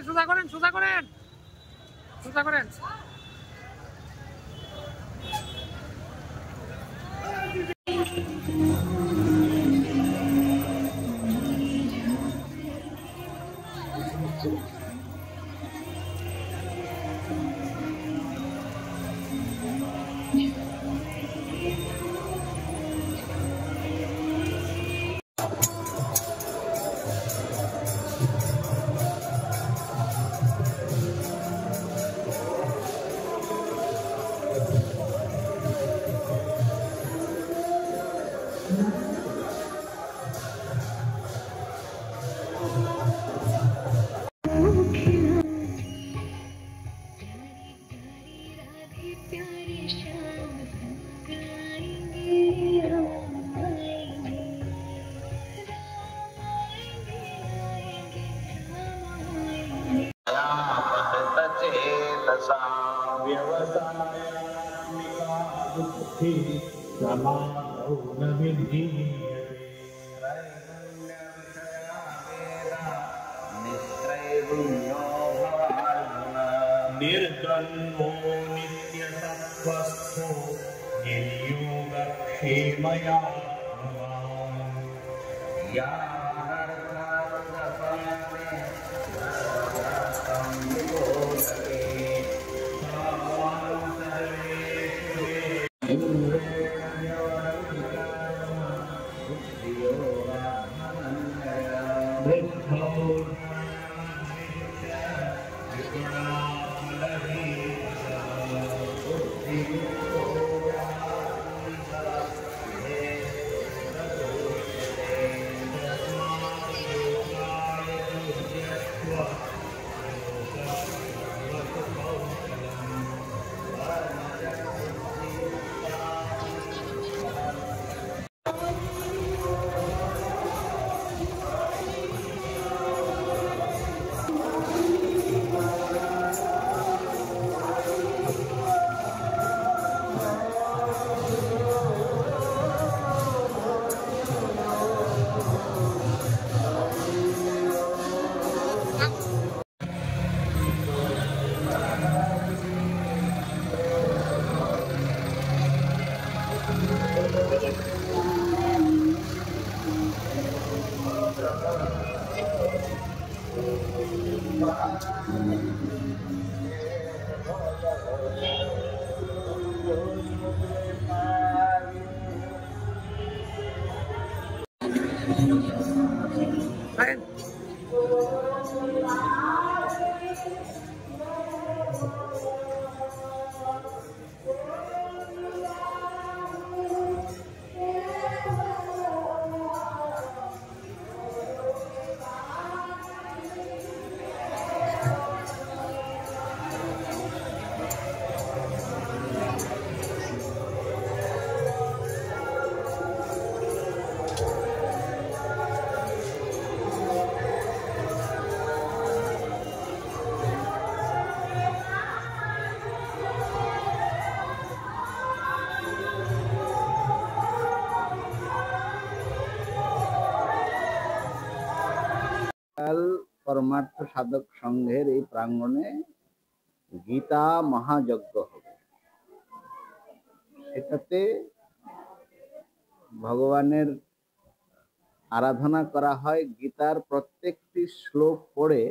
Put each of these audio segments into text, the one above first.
সোজা করেন, সোজা করেন, সোজা করেন। निर्जन्मो नित्यसत्त्वस्थो निर्योगक्षेमया परमार्थ साधक संघेर এই প্রাঙ্গণে গীতা মহাযজ্ঞ হবে। এটাতে ভগবানের আরাধনা করা হয়, গীতার প্রত্যেকটি শ্লোক পড়ে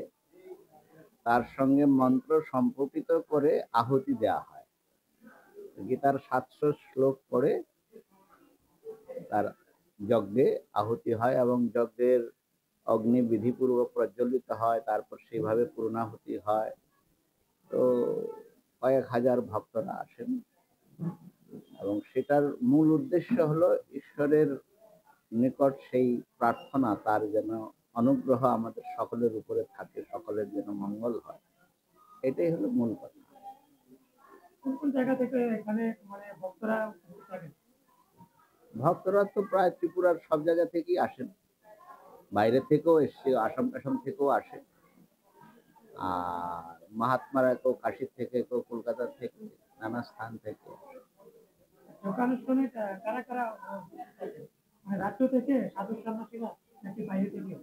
তার সঙ্গে মন্ত্র সম্পর্কিত করে আহুতি দেওয়া হয়। গীতার 700 শ্লোক পড়ে তার যজ্ঞে আহুতি হয় এবং যজ্ঞের অগ্নি বিধিপূর্বক প্রজ্বলিত হয়, তারপর সেইভাবে পূর্ণাহুতি হয়। তো কয়েক হাজার ভক্তরা আসেন এবং সেটার মূল উদ্দেশ্য হলো ঈশ্বরের নিকট সেই প্রার্থনা, তার যেন অনুগ্রহ আমাদের সকলের উপরে থাকে, সকলের যেন মঙ্গল হয়, এটাই হলো মূল কথা। কোন কোন জায়গা থেকে এখানে মানে ভক্তরা থাকেন? ভক্তরা তো প্রায় ত্রিপুরার সব জায়গা থেকেই আসেন, বাইরে থেকেও এসছে, আসাম টাসাম থেকেও আসে, আর মহাত্মারা কেউ কাশী থেকে, কেউ কলকাতা থেকে, নানা স্থান থেকে। লোকানুষ্ঠানে কারা কারা থাকেন? মানে রাজ্য থেকে সাধু সন্ন্যাসীরা নাকি বাইরে থেকে?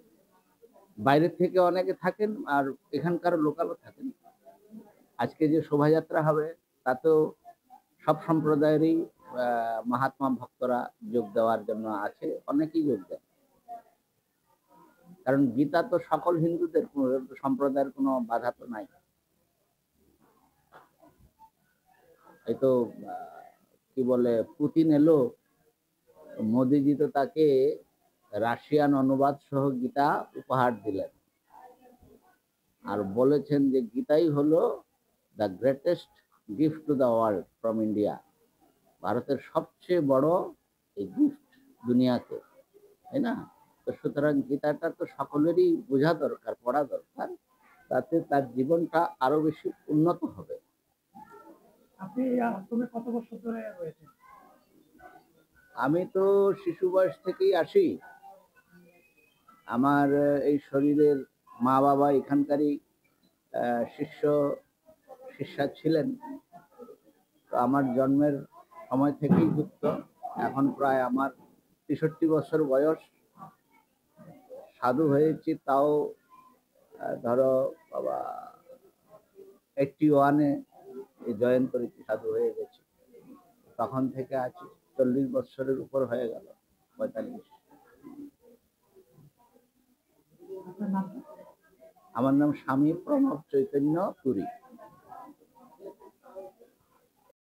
বাইরে থেকে অনেকে থাকেন আর এখানকার লোকালও থাকেন। আজকে যে শোভাযাত্রা হবে তাতেও সব সম্প্রদায়েরই মহাত্মা ভক্তরা যোগ দেওয়ার জন্য আছে, অনেকেই যোগ দেন। কারণ গীতা তো সকল হিন্দুদের, সম্প্রদায়ের কোনো বাধা তো নাই। এই তো কি বলে, পুতিন এলো, মোদিজি তো তাকে রাশিয়ান অনুবাদ সহ গীতা উপহার দিলেন আর বলেছেন যে গীতাই হলো the greatest gift to the world from India. ভারতের সবচেয়ে বড় এই গিফট দুনিয়াতে, তাই না? তো সুতরাং গীতাটা তো সকলেরই বোঝা দরকার, পড়া দরকার, তাতে তার জীবনটা আরো বেশি উন্নত হবে। আপনি এই আশ্রমে কত বছর ধরে রয়েছেন? আমি তো শিশু বয়স থেকেই আসি। আমার এই শরীরের মা বাবা এখানকারই শিষ্য শিষ্যা ছিলেন। তো আমার জন্মের সময় থেকেই যুক্ত। এখন প্রায় আমার 63 বছর বয়স। সাধু হয়েছি তাও ধরো বাবা 81-এ জয়েন করেছি, সাধু হয়ে গেছি। তখন থেকে আছি, 40 বছরের উপর হয়ে গেল, 45। আপনার নাম? আমার নাম স্বামী প্রণব চৈতন্য পুরী।